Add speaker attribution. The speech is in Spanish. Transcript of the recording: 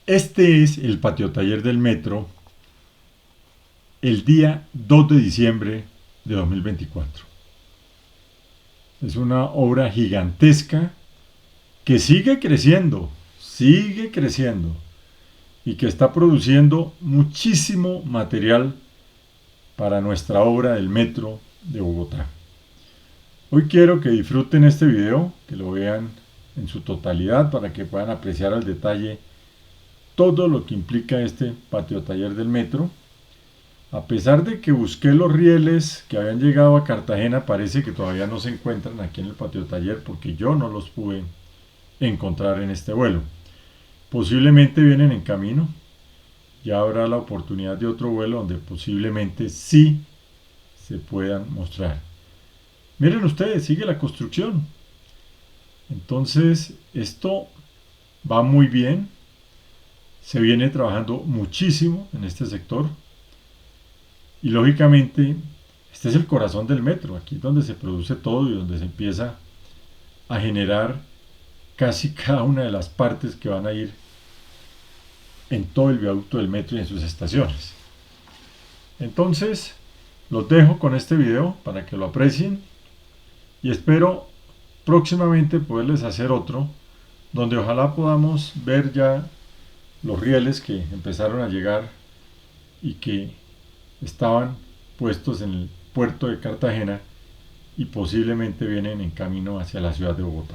Speaker 1: Este es el patio taller del metro el día 2 de diciembre de 2024. Es una obra gigantesca que sigue creciendo y que está produciendo muchísimo material para nuestra obra del metro de Bogotá. Hoy quiero que disfruten este video, que lo vean en su totalidad para que puedan apreciar al detalle todo lo que implica este patio taller del metro. A pesar de que busqué los rieles que habían llegado a Cartagena, parece que todavía no se encuentran aquí en el patio taller porque yo no los pude encontrar en este vuelo. Posiblemente vienen en camino. Ya habrá la oportunidad de otro vuelo donde posiblemente sí se puedan mostrar. Miren ustedes, sigue la construcción. Entonces, esto va muy bien. Se viene trabajando muchísimo en este sector. Y lógicamente, este es el corazón del metro. Aquí es donde se produce todo y donde se empieza a generar casi cada una de las partes que van a ir en todo el viaducto del metro y en sus estaciones. Entonces, los dejo con este video para que lo aprecien y espero próximamente poderles hacer otro donde ojalá podamos ver ya los rieles que empezaron a llegar y que estaban puestos en el puerto de Cartagena y posiblemente vienen en camino hacia la ciudad de Bogotá.